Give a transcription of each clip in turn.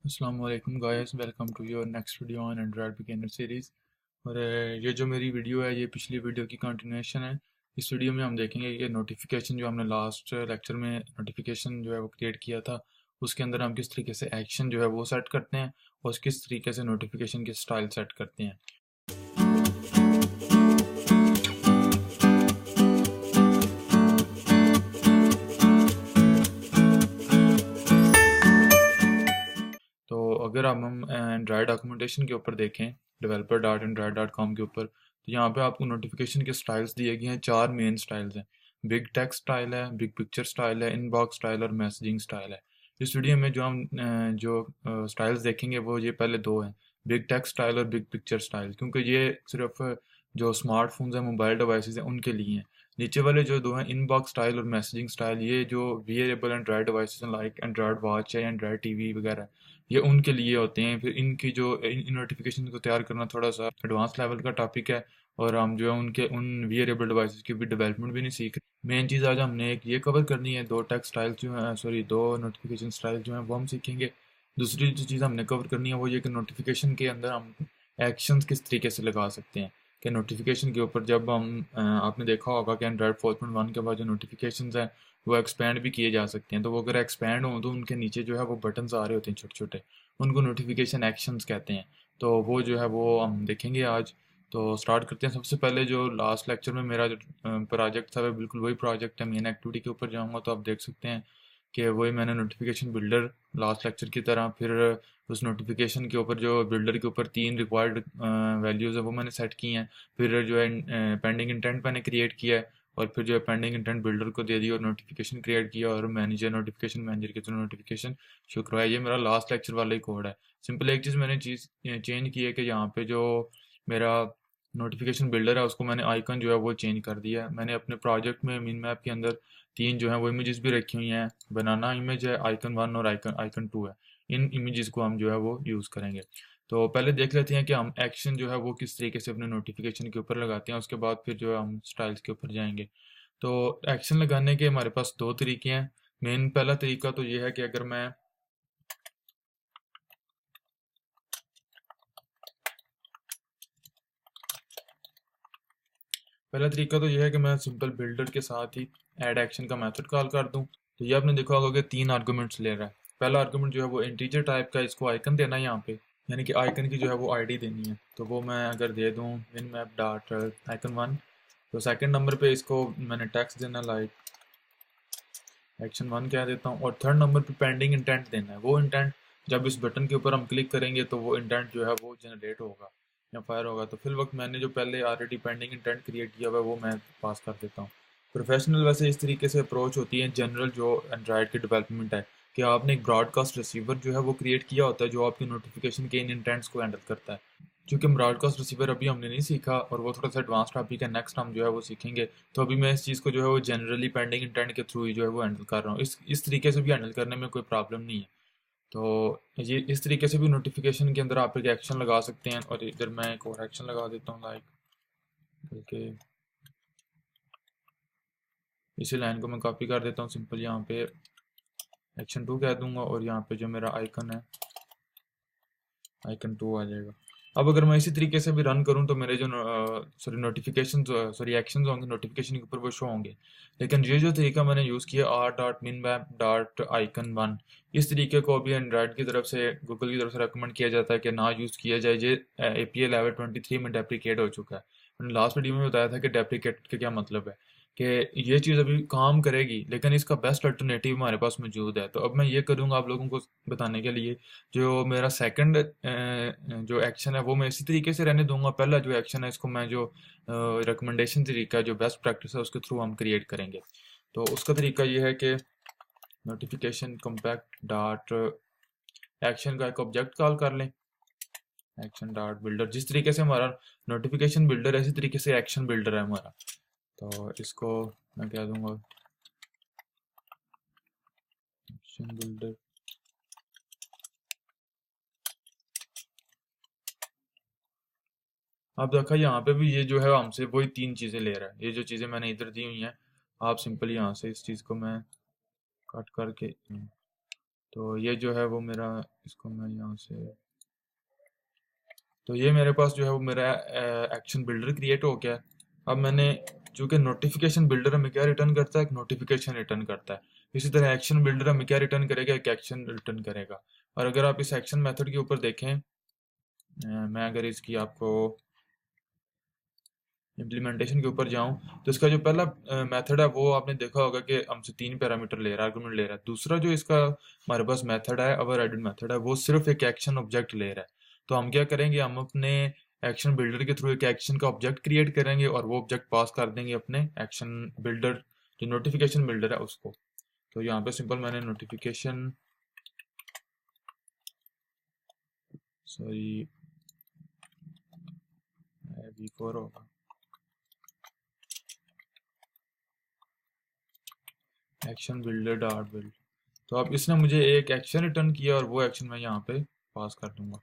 अस्सलाम वालेकुम guys, welcome to your next video on Android beginner series. और ये जो मेरी वीडियो है ये पिछली वीडियो की कंटिन्यूएशन है। इस वीडियो में हम देखेंगे कि नोटिफिकेशन जो हमने लास्ट लेक्चर में नोटिफिकेशन जो है वो क्रिएट किया था, उसके अंदर हम किस तरीके से एक्शन जो है वो सेट करते हैं और किस तरीके से नोटिफिकेशन की स्टाइल सेट करते हैं। तो अगर अब हम एंड्रॉयड डॉक्यूमेंटेशन के ऊपर देखें, developer.android.com के ऊपर, तो यहाँ पे आपको नोटिफिकेशन के स्टाइल्स दिए गए हैं। 4 मेन स्टाइल्स हैं। बिग टेक्स्ट स्टाइल है, बिग पिक्चर स्टाइल है, इनबॉक्स स्टाइल और मैसेजिंग स्टाइल है। इस वीडियो में जो हम स्टाइल्स देखेंगे वो ये पहले दो हैं, बिग टेक्स्ट स्टाइल और बिग पिक्चर स्टाइल, क्योंकि ये सिर्फ जो स्मार्टफोन्स हैं, मोबाइल डिवाइसेस हैं, उनके लिए हैं। नीचे वाले जो दो हैं, इनबॉक्स स्टाइल और मैसेजिंग स्टाइल, ये जो वियरेबल एंड्रॉयड डिवाइसेस हैं लाइक एंड्रॉयड वॉच है, एंड्रॉयड टीवी वगैरह, ये उनके लिए होते हैं। फिर इनकी जो इन नोटिफिकेशन को तैयार करना थोड़ा सा एडवांस लेवल का टॉपिक है, और हम जो है उनके उन वियरेबल डिवाइसेस की भी डेवलपमेंट भी नहीं सीख रहे। मेन चीज़ आज हमने एक ये कवर करनी है, दो टेक्स्ट स्टाइल जो है, सॉरी, दो नोटिफिकेशन स्टाइल जो है वो हम सीखेंगे। दूसरी जो चीज़ हमने कवर करनी है वो ये कि नोटिफिकेशन के अंदर हम एक्शंस किस तरीके से लगा सकते हैं। कि नोटिफिकेशन के ऊपर जब हम आपने देखा होगा कि एंड्रॉयड 4.1 के बाद जो नोटिफिकेशंस हैं वो एक्सपैंड भी किए जा सकते हैं। तो वो अगर एक्सपैंड हों तो उनके नीचे जो है वो बटन्स आ रहे होते हैं छोटे छोटे, उनको नोटिफिकेशन एक्शंस कहते हैं। तो वो जो है वो हम देखेंगे आज। तो स्टार्ट करते हैं। सबसे पहले जो लास्ट लेक्चर में मेरा जो प्रोजेक्ट था वो बिल्कुल वही प्रोजेक्ट है। मेन एक्टिविटी के ऊपर जाऊंगा तो आप देख सकते हैं कि वही मैंने नोटिफिकेशन बिल्डर लास्ट लेक्चर की तरह, फिर उस नोटिफिकेशन के ऊपर जो बिल्डर के ऊपर 3 रिक्वायर्ड वैल्यूज़ है वो मैंने सेट की हैं। फिर जो है पेंडिंग इंटेंट मैंने क्रिएट किया है, और फिर जो है पेंडिंग इंटेंट बिल्डर को दे दी और नोटिफिकेशन क्रिएट किया, और मैनेजर नोटिफिकेशन मैनेजर के थ्रू नोटिफिकेशन शो करवाया। ये मेरा लास्ट लेक्चर वाला ही कोड है। सिंपल एक चीज़ मैंने चीज़ चेंज की है कि यहाँ पे जो मेरा नोटिफिकेशन बिल्डर है उसको मैंने आइकन जो है वो चेंज कर दिया है। मैंने अपने प्रोजेक्ट में मीन मैप के अंदर 3 जो है वो इमेजेस भी रखी हुई हैं। बनाना इमेज है, आइकन 1 और आइकन आइकन 2 है। इन इमेजेस को हम जो है वो यूज़ करेंगे। तो पहले देख लेते हैं कि हम एक्शन जो है वो किस तरीके से अपने नोटिफिकेशन के ऊपर लगाते हैं, उसके बाद फिर जो है हम स्टाइल्स के ऊपर जाएंगे। तो एक्शन लगाने के हमारे पास 2 तरीके हैं। मेन पहला तरीका तो ये है कि अगर मैं पहला तरीका तो ये है कि मैं सिंपल बिल्डर के साथ ही ऐड एक्शन का मेथड कॉल कर दूं। तो ये आपने देखा होगा कि 3 आर्गुमेंट्स ले रहा है। पहला आर्गुमेंट जो है वो इंटीजर टाइप का, इसको आइकन देना है यहाँ पे, यानी कि आइकन की जो है वो आईडी देनी है। तो वो मैं अगर दे दूँ विन मैप डॉट आइकन 1, तो सेकंड नंबर पे इसको मैंने टेक्स्ट देना लाइक एक्शन 1 कह देता हूँ, और थर्ड नंबर पे पेंडिंग इंटेंट देना है। वो इंटेंट जब इस बटन के ऊपर हम क्लिक करेंगे तो वो इंटेंट जो है वो जनरेट होगा या फायर होगा। तो फिल वक्त मैंने जो पहले ऑलरेडी पेंडिंग इंटेंट क्रिएट किया हुआ है वो मैं पास कर देता हूँ। प्रोफेशनल वैसे इस तरीके से अप्रोच होती है। जनरल जो एंड्रॉयड की डेवलपमेंट है कि आपने एक ब्रॉडकास्ट रिसीवर जो है वो क्रिएट किया होता है जो आपकी नोटिफिकेशन के इन इंटेंट्स को हैंडल करता है। क्योंकि ब्रॉडकास्ट रिसीवर अभी हमने नहीं सीखा और वो थोड़ा सा एडवांस टॉपिक है, नेक्स्ट हम जो है वो सीखेंगे। तो अभी मैं इस चीज़ को जो है वो जनरली पेंडिंग इंटेंट के थ्रू ही जो है वो हैंडल कर रहा हूँ। इस तरीके से भी हैंडल करने में कोई प्रॉब्लम नहीं है। तो ये इस तरीके से भी नोटिफिकेशन के अंदर आप एक एक्शन लगा सकते हैं। और इधर मैं एक और एक्शन लगा देता हूँ लाइक, ओके, इसी लाइन को मैं कॉपी कर देता हूँ। सिंपल यहाँ पे एक्शन 2 कह दूंगा और यहाँ पे जो मेरा आइकन है आइकन 2 आ जाएगा। अब अगर मैं इसी तरीके से भी रन करूं तो मेरे जो नोटिफिकेशन सॉरी एक्शन होंगे नोटिफिकेशन के ऊपर वो शो होंगे। लेकिन ये जो तरीका मैंने यूज़ किया आर डॉट मिन मैप डॉट आइकन 1, इस तरीके को अभी एंड्रॉयड की तरफ से, गूगल की तरफ से रिकमेंड किया जाता है कि ना यूज़ किया जाए। ये API लेवल 23 में डेप्रिकेट हो चुका है। मैंने लास्ट वीडियो में बताया था कि डेप्रिकेट का क्या मतलब है, कि ये चीज़ अभी काम करेगी लेकिन इसका बेस्ट अल्टरनेटिव हमारे पास मौजूद है। तो अब मैं ये करूँगा आप लोगों को बताने के लिए। जो मेरा सेकंड जो एक्शन है वो मैं इसी तरीके से रहने दूंगा। पहला जो एक्शन है इसको मैं जो रिकमेंडेशन तरीका है, जो बेस्ट प्रैक्टिस है, उसके थ्रू हम क्रिएट करेंगे। तो उसका तरीका ये है कि नोटिफिकेशन कॉम्पैक्ट डॉट एक्शन का एक ऑब्जेक्ट कॉल कर लें, एक्शन डॉट बिल्डर। जिस तरीके से हमारा नोटिफिकेशन बिल्डर है इसी तरीके से एक्शन बिल्डर है हमारा। तो इसको मैं क्या दूंगा, एक्शन बिल्डर। आप देखा यहाँ पे भी ये जो है हमसे वही 3 चीज़ें ले रहा है। ये जो चीज़ें मैंने इधर दी हुई हैं, आप सिंपल यहाँ से इस चीज़ को मैं कट करके, तो ये जो है वो मेरा इसको मैं यहाँ से, तो ये मेरे पास जो है वो मेरा एक्शन बिल्डर क्रिएट हो गया है। अब मैंने, चूंकि नोटिफिकेशन बिल्डर हमें क्या रिटर्न करता है, एक नोटिफिकेशन रिटर्न करता है। इसी तरह एक्शन बिल्डर हमें क्या रिटर्न करेगा, एक एक्शन रिटर्न करेगा। और अगर आप इस एक्शन मेथड के ऊपर देखें, मैं अगर इसकी आपको इम्प्लीमेंटेशन के ऊपर जाऊं, तो इसका जो पहला मेथड है वो आपने देखा होगा कि हमसे 3 पैरामीटर ले रहा है, आर्गुमेंट ले रहा है। दूसरा जो इसका हमारे पास मेथड है, अवर एडेड मेथड है, वो सिर्फ एक एक्शन ऑब्जेक्ट ले रहा है। तो हम क्या करेंगे, हम अपने एक्शन बिल्डर के थ्रू एक एक्शन का ऑब्जेक्ट क्रिएट करेंगे और वो ऑब्जेक्ट पास कर देंगे अपने एक्शन बिल्डर, जो नोटिफिकेशन बिल्डर है उसको। तो यहाँ पे सिंपल मैंने नोटिफिकेशन, सॉरी V4 होगा, एक्शन बिल्डर डॉट बिल्ड। तो अब इसने मुझे एक एक्शन रिटर्न किया और वो एक्शन मैं यहाँ पे पास कर दूंगा।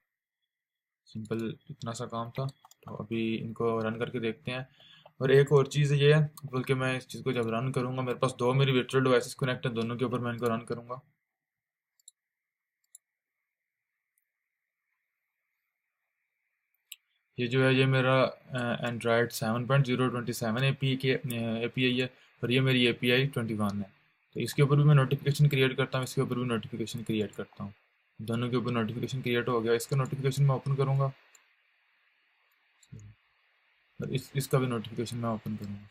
सिंपल इतना सा काम था। तो अभी इनको रन करके देखते हैं। और एक और चीज़ ये है, बल्कि मैं इस चीज़ को जब रन करूंगा, मेरे पास दो मेरी वर्चुअल डिवाइसेस कनेक्ट हैं, दोनों के ऊपर मैं इनको रन करूंगा। ये जो है ये मेरा एंड्रॉयड 7.027 API है, और ये मेरी API 21 है। तो इसके ऊपर भी मैं नोटिफिकेशन क्रिएट करता हूँ, इसके ऊपर भी नोटिफिकेशन क्रिएट करता हूँ। दोनों के ऊपर नोटिफिकेशन क्रिएट हो गया। इसका नोटिफिकेशन मैं ओपन करूँगा और इसका भी नोटिफिकेशन मैं ओपन करूँगा।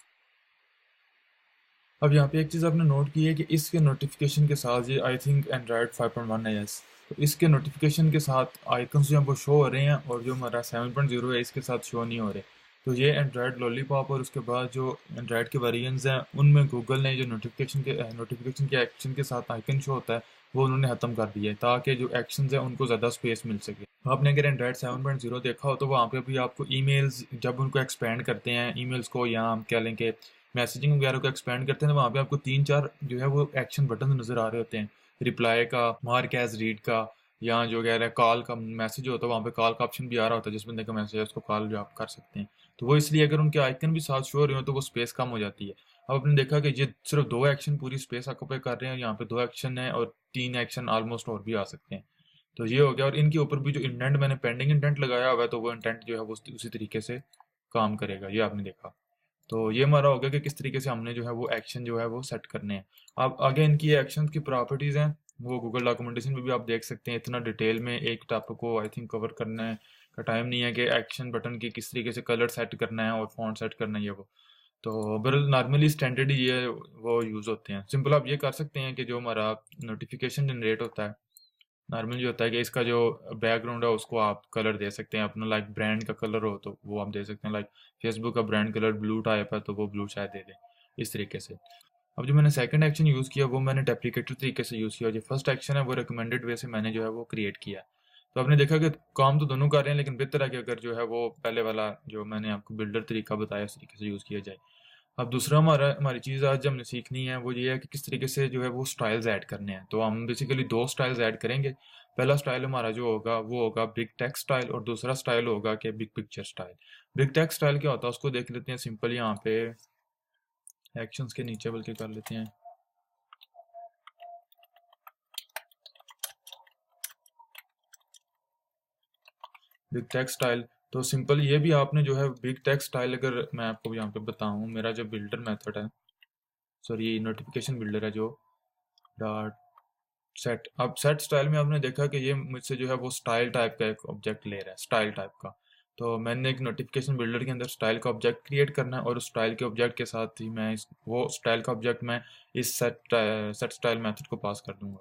अब यहाँ पे एक चीज़ आपने नोट की है कि इसके नोटिफिकेशन के साथ, ये आई थिंक एंड्रॉयड 5.1 है, यस, तो इसके नोटिफिकेशन के साथ आइकन्स जो हैं वो शो हो रहे हैं, और जो हमारा 7.0 है इसके साथ शो नहीं हो रहे। तो ये एंड्रॉयड लॉलीपॉप और उसके बाद जो एंड्रॉयड के वेरिएंट्स हैं उनमें गूगल ने जो नोटिफिकेशन के एक्शन के साथ आइकन शो होता है वो उन्होंने ख़त्म कर दिया है, ताकि जो एक्शन हैं उनको ज़्यादा स्पेस मिल सके। आपने अगर एंड्रॉयड 7.0 देखा हो तो वहाँ पे भी आपको ईमेल्स जब उनको एक्सपेंड करते हैं, ईमेल्स को, या हम कह लें कि मैसेजिंग वगैरह को एक्सपेंड करते हैं, तो वहाँ पे आपको 3-4 जो है वो एक्शन बटन नज़र आ रहे होते हैं। रिप्लाई का, मार्क एज रीड का, या जो कह रहे हैं कॉल का मैसेज होता है, वहाँ पे कॉल का ऑप्शन भी आ रहा होता है, जिस बंदे का मैसेज है उसको कॉल जो आप कर सकते हैं। तो वो इसलिए अगर उनके आइकन भी साथ शो हो रहे हो तो वो स्पेस कम हो जाती है। अब आपने देखा कि ये सिर्फ 2 एक्शन पूरी स्पेस ऑक्यूपाई कर रहे हैं, यहाँ पे 2 एक्शन है और 3 एक्शन ऑलमोस्ट और भी आ सकते हैं। तो ये हो गया। और इनके ऊपर भी जो इंटेंट मैंने पेंडिंग इंटेंट लगाया हुआ है, तो वो इंटेंट जो है वो उसी तरीके से काम करेगा, ये आपने देखा। तो ये हमारा हो गया कि किस तरीके से हमने जो है वो एक्शन जो है वो सेट करने हैं। अब आगे इनकी एक्शन की प्रॉपर्टीज़ हैं, वो गूगल डॉक्यूमेंटेशन में भी आप देख सकते हैं। इतना डिटेल में एक टॉपिक को आई थिंक कवर करने का टाइम नहीं है कि एक्शन बटन की किस तरीके से कलर सेट करना है और फॉन्ट सेट करना है, ये वो। तो बर नॉर्मली स्टैंडर्ड ये वो यूज़ होते हैं। सिंपल आप ये कर सकते हैं कि जो हमारा नोटिफिकेशन जनरेट होता है, नॉर्मली होता है कि इसका जो बैकग्राउंड है उसको आप कलर दे सकते हैं अपना, लाइक ब्रांड का कलर हो तो वो आप दे सकते हैं, लाइक फेसबुक का ब्रांड कलर ब्लू टाइप है तो वो ब्लू शायद दे दें, इस तरीके से। अब जो मैंने सेकंड एक्शन यूज़ किया वो मैंने डेप्रिकेटेड तरीके से यूज़ किया, जो फर्स्ट एक्शन है वो रिकमेंडेड वे से मैंने जो है वो क्रिएट किया। तो आपने देखा कि काम तो दोनों कर रहे हैं, लेकिन बेहतर है कि अगर जो है वो पहले वाला जो मैंने आपको बिल्डर तरीका बताया उस तरीके से यूज़ किया जाए। अब दूसरा हमारी चीज़ आज जो हमने सीखनी है वो ये है कि किस तरीके से जो है वो स्टाइल्स ऐड करने हैं। तो हम बेसिकली 2 स्टाइल्स ऐड करेंगे। पहला स्टाइल हमारा जो होगा वो होगा बिग टेक्स्ट स्टाइल, और दूसरा स्टाइल होगा कि big picture style. Big text style क्या होता है उसको देख लेते हैं। सिंपल यहाँ पे एक्शंस के नीचे बल्कि कर लेते हैं बिग टेक्स्ट स्टाइल। तो सिंपल ये भी आपने जो है बिग टेक्स्ट स्टाइल, अगर मैं आपको यहाँ पे बताऊँ, मेरा जो बिल्डर मेथड है, सॉरी नोटिफिकेशन बिल्डर है जो डॉट सेट, अब सेट स्टाइल में आपने देखा कि ये मुझसे जो है वो स्टाइल टाइप का एक ऑब्जेक्ट ले रहा है, स्टाइल टाइप का। तो मैंने एक नोटिफिकेशन बिल्डर के अंदर स्टाइल का ऑब्जेक्ट क्रिएट करना है, और उस स्टाइल के ऑब्जेक्ट के साथ ही मैं वो स्टाइल का ऑब्जेक्ट मैं इस सेट स्टाइल मेथड को पास कर दूंगा।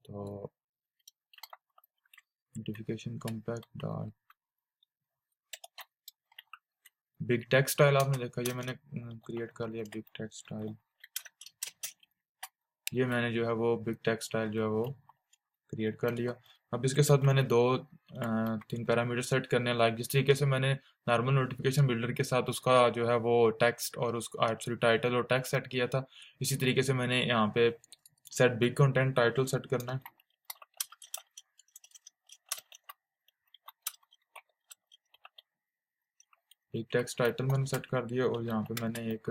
तो notification compact dot big text style, आपने देखा ये मैंने क्रिएट कर लिया बिग टेक्स्ट स्टाइल। ये मैंने जो है वो बिग टेक्स्ट स्टाइल जो है वो क्रिएट कर लिया। अब इसके साथ मैंने 3 पैरामीटर सेट करने हैं, लाइक जिस तरीके से मैंने नॉर्मल नोटिफिकेशन बिल्डर के साथ उसका जो है वो टेक्स्ट और उसका एक्चुअली टाइटल और टेक्स्ट सेट किया था, इसी तरीके से मैंने यहाँ पे set big content title set करना है। बिग टेक्स्ट टाइटल मैंने सेट कर दिया, और यहाँ पे मैंने एक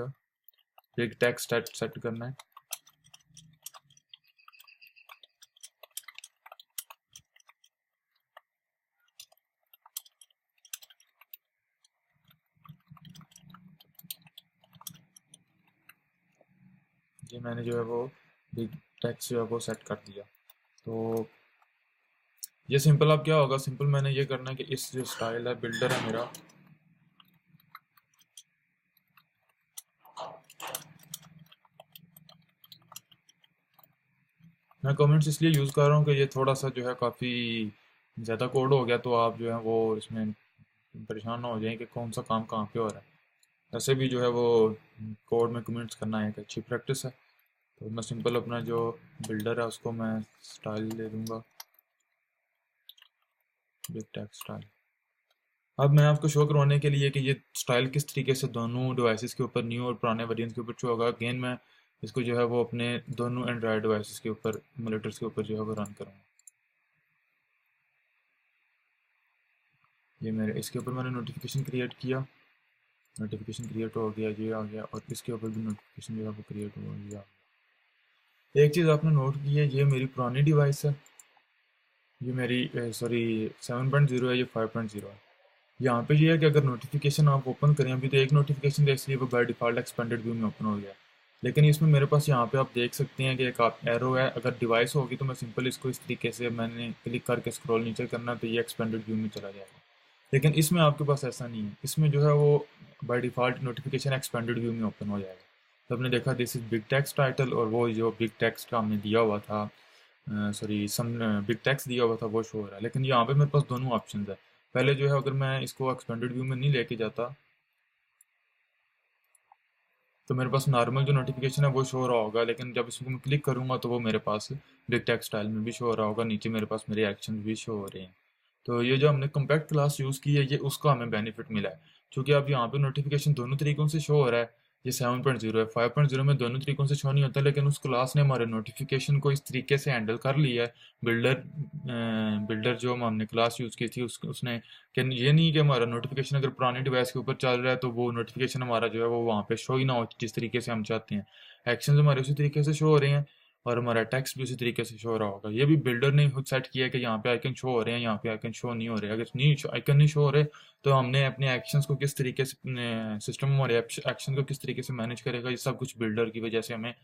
बिग टेक्स्ट सेट करना है। ये मैंने जो है वो बिग टेक्स्ट जो है वो सेट कर दिया। तो ये सिंपल अब क्या होगा, सिंपल मैंने ये करना है कि इस जो स्टाइल है बिल्डर है मेरा, मैं कमेंट्स इसलिए यूज़ कर रहा हूँ कि ये थोड़ा सा जो है काफ़ी ज़्यादा कोड हो गया, तो आप जो है वो इसमें परेशान ना हो जाएं कि कौन सा काम कहाँ पे हो रहा है। वैसे भी जो है वो कोड में कमेंट्स करना एक अच्छी प्रैक्टिस है। तो मैं सिंपल अपना जो बिल्डर है उसको मैं स्टाइल दे दूँगा, बिग टेक्स्ट स्टाइल। अब मैं आपको शो करवाने के लिए कि ये स्टाइल किस तरीके से दोनों डिवाइसेस के ऊपर, न्यू और पुराने वेरिएंट के ऊपर शो होगा, अगेन मैं इसको जो है वो अपने दोनों एंड्रॉयड डिवाइसेस के ऊपर, एमुलेटर्स के ऊपर जो है वो रन करूँगा। ये मेरे इसके ऊपर मैंने नोटिफिकेशन क्रिएट किया, नोटिफिकेशन क्रिएट हो गया, ये आ गया, और इसके ऊपर भी नोटिफिकेशन जो है वो क्रिएट हो गया। एक चीज़ आपने नोट की है, ये मेरी पुरानी डिवाइस है, ये मेरी सॉरी 7.0 है, ये 5.0 है। यहाँ पे ये है कि अगर नोटिफिकेशन आप ओपन करें, अभी तो एक नोटिफिकेशन था इसलिए वो बाय डिफ़ॉल्ट एक्सपेंडेड व्यू में ओपन हो गया, लेकिन इसमें मेरे पास यहाँ पे आप देख सकते हैं कि एक आप एरो है, अगर डिवाइस होगी तो मैं सिंपल इसको इस तरीके से मैंने क्लिक करके स्क्रॉल नीचे करना तो ये एक्सपेंडेड व्यू में चला जाएगा। लेकिन इसमें आपके पास ऐसा नहीं है, इसमें जो है वो by default notification expanded view में ओपन हो जाएगा। तो आपने देखा this is big text title, और वो जो बिग टेक्स्ट का हमने दिया हुआ था, सॉरी सम बिग टेक्स्ट दिया हुआ था वो शो हो रहा है। लेकिन यहाँ पे मेरे पास दोनों ऑप्शन है। पहले जो है अगर मैं इसको एक्सपेंडेड व्यू में नहीं लेके जाता तो मेरे पास नॉर्मल जो नोटिफिकेशन है वो शो हो रहा होगा, लेकिन जब इसको मैं क्लिक करूंगा तो वो मेरे पास बिग टेक्स्ट स्टाइल में भी शो हो रहा होगा, नीचे मेरे पास मेरे एक्शन भी शो हो रहे हैं। तो ये जो हमने कॉम्पैक्ट क्लास यूज़ की है, ये उसका हमें बेनिफिट मिला है, क्योंकि अब यहाँ पे नोटिफिकेशन दोनों तरीकों से शो हो रहा है। ये 7.0 है, 5.0 में दोनों तरीकों से शो नहीं होता, लेकिन उस क्लास ने हमारे नोटिफिकेशन को इस तरीके से हैंडल कर लिया है। बिल्डर बिल्डर जो हमने क्लास यूज़ की थी उसने कि ये नहीं कि हमारा नोटिफिकेशन अगर पुराने डिवाइस के ऊपर चल रहा है तो वो नोटिफिकेशन हमारा जो है वो वहाँ पे शो ही ना हो जिस तरीके से हम चाहते हैं। एक्शंस हमारे उसी तरीके से शो हो रहे हैं, और हमारा टेक्स्ट भी उसी तरीके से शो हो रहा होगा। ये भी बिल्डर ने खुद सेट किया है कि यहाँ पे आइकन शो हो रहे हैं, यहाँ पे आइकन शो नहीं हो रहे। अगर नहीं आइकन नहीं शो हो रहे तो हमने अपने एक्शंस को किस तरीके से, सिस्टम हमारे एक्शन को किस तरीके से मैनेज करेगा, ये सब कुछ बिल्डर की वजह से हमें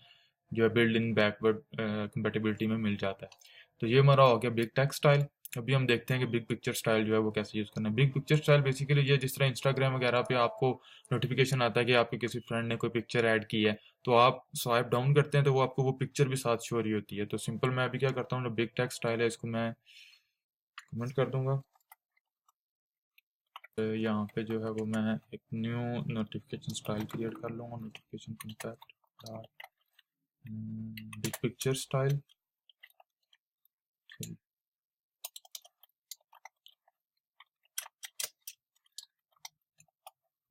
जो है बिल्ड इन बैकवर्ड कंपेटेबिलिटी में मिल जाता है। तो ये हमारा हो गया बिग टेक्स्ट स्टाइल। अभी हम देखते हैं कि बिग पिक्चर स्टाइल जो है वो कैसे यूज़ करना है। बिग पिक्चर स्टाइल बेसिकली ये, जिस तरह इंस्टाग्राम वगैरह पे आपको नोटिफिकेशन आता है कि आपके किसी फ्रेंड ने कोई पिक्चर ऐड की है, तो आप स्वाइप डाउन करते हैं तो वो आपको वो पिक्चर भी साथ शो हो रही होती है। तो सिंपल मैं अभी क्या करता हूँ, जो बिग टेक्स्ट स्टाइल है इसको मैं कमेंट कर दूंगा। यहाँ पे जो है वो मैं एक न्यू नोटिफिकेशन स्टाइल क्रिएट कर लूँगा, notification contact big picture style.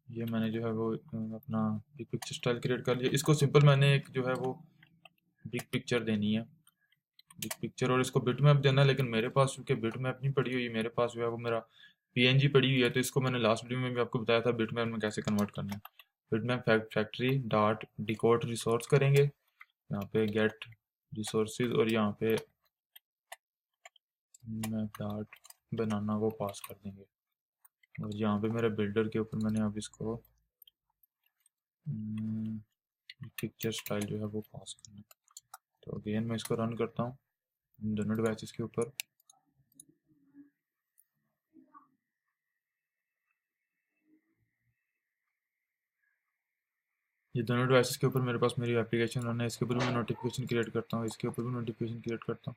ये मैंने जो है वो अपना बिग पिक्चर स्टाइल क्रिएट कर लिया। इसको सिंपल मैंने एक जो है वो बिग पिक्चर देनी है, बिग पिक्चर, और इसको बिट मैप देना है। लेकिन मेरे पास चूंकि बिट मैप नहीं पड़ी हुई, मेरे पास जो है वो मेरा पीएनजी पड़ी हुई है, तो इसको मैंने लास्ट वीडियो में भी आपको बताया था बिट मैप में कैसे कन्वर्ट करना है। Bit map factory dot decode resource करेंगे, यहाँ पे गेट रिसोर्सेज, और यहाँ पे मैप डॉट बनाना वो पास कर देंगे, और यहाँ पे मेरे बिल्डर के ऊपर मैंने अब इसको पिक्चर स्टाइल जो है वो पास करना है। तो अगेन मैं इसको रन करता हूँ इन दोनों डिवाइसेस के ऊपर। ये दोनों डिवाइसेस के ऊपर मेरे पास मेरी एप्लीकेशन रन है। इसके ऊपर भी मैं नोटिफिकेशन क्रिएट करता हूँ, इसके ऊपर भी नोटिफिकेशन क्रिएट करता हूँ।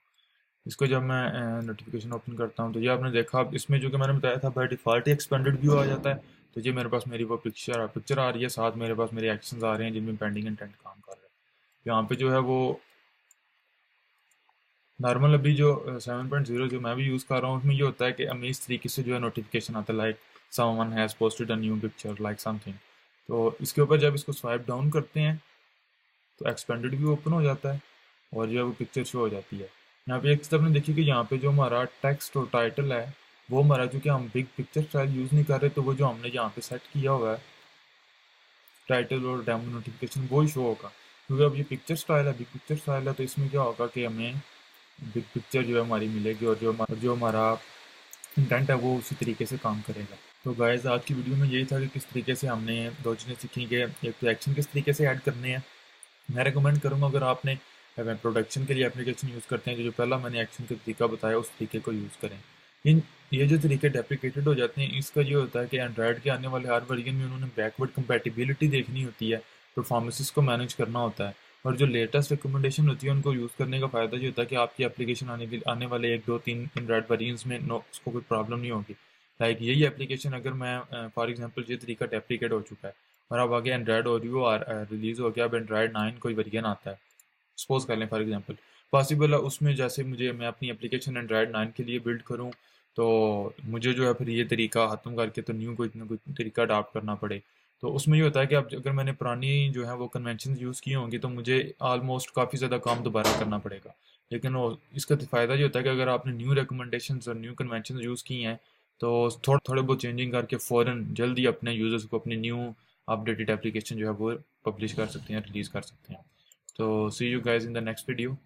इसको जब मैं नोटिफिकेशन ओपन करता हूँ तो ये आपने देखा, अब इसमें जो कि मैंने बताया था बाय डिफ़ॉल्ट ही एक्सपेंडेड व्यू आ जाता है। तो ये मेरे पास मेरी वो पिक्चर आ रही है, साथ मेरे पास मेरे एक्शंस आ रहे हैं जिनमें पेंडिंग इंटेंट काम कर रहा है। यहाँ पे जो है वो नॉर्मल अभी जो 7.0 जो मैं भी यूज़ कर रहा हूँ उसमें ये होता है कि हमें इस तरीके से जो है नोटिफिकेशन आता है, like someone has posted a new picture like something. तो इसके ऊपर जब इसको स्वाइप डाउन करते हैं तो एक्सपेंडेड व्यू ओपन हो जाता है, और जो है वो पिक्चर शो हो जाती है। यहाँ पे एक चीज़ आपने देखी कि यहाँ पे जो हमारा टेक्स्ट और टाइटल है वो हमारा, चूँकि हम बिग पिक्चर स्टाइल यूज़ नहीं कर रहे, तो वो जो हमने यहाँ पे सेट किया हुआ है टाइटल और डेमो नोटिफिकेशन वो ही शो होगा। क्योंकि अब ये पिक्चर स्टाइल है, बिग पिक्चर स्टाइल है, तो इसमें क्या होगा कि हमें बिग पिक्चर जो है हमारी मिलेगी, और जो हमारा इंटेंट है वो उसी तरीके से काम करेगा। तो गाइस आज की वीडियो में यही था कि किस तरीके से हमने दो चीज़ें सीखी कि एक तो एक्शन किस तरीके से ऐड करने हैं, मैं रिकमेंड करूँगा अगर आपने प्रोडक्शन के लिए एप्लीकेशन यूज़ करते हैं, जो पहला मैंने एक्शन का तरीका बताया उस तरीके को यूज़ करें। इन ये जो तरीके डेप्रिकेटेड हो जाते हैं, इसका ये होता है कि एंड्रॉयड के आने वाले हर वर्जन में उन्होंने बैकवर्ड कंपैटिबिलिटी देखनी होती है, परफॉर्मेंसेस को मैनेज करना होता है, और जो लेटेस्ट रिकमेंडेशन होती है उनको यूज़ करने का फ़ायदा ये होता है कि आपकी एप्लीकेशन आने वाले 1 2 3 एंड्रॉयड वेरिएंट्स में नो उसको कोई प्रॉब्लम नहीं होगी। लाइक यही एप्लीकेशन अगर मैं फॉर एग्जांपल ये तरीका डेप्रिकेट हो चुका है और अब आगे एंड्रॉयड ओरियो रिलीज़ हो गया, अब एंड्रॉयड 9 कोई वेरिएंट आता है, सपोज कर लें फॉर एग्जांपल, पॉसिबल है उसमें जैसे मैं अपनी एप्लीकेशन एंड्रॉयड 9 के लिए बिल्ड करूं, तो मुझे जो है फिर ये तरीका ख़त्म करके तो न्यू कोई ना कोई तरीका अडाप्ट करना पड़े। तो उसमें ये होता है कि अब अगर मैंने पुरानी जो है वो कन्वेंशन यूज़ की होंगी तो मुझे ऑलमोस्ट काफ़ी ज़्यादा काम दोबारा करना पड़ेगा। लेकिन वो इसका तो फ़ायदा ये होता है कि अगर आपने न्यू रिकमेंडेशंस और न्यू कन्वेंशन यूज़ की हैं तो थोड़े थोड़े बहुत चेंजिंग करके फ़ौरन जल्दी अपने यूज़र्स को अपनी न्यू अपडेटेड एप्लीकेशन जो है वो पब्लिश कर सकते हैं, रिलीज़ कर सकते हैं। So see you guys in the next video.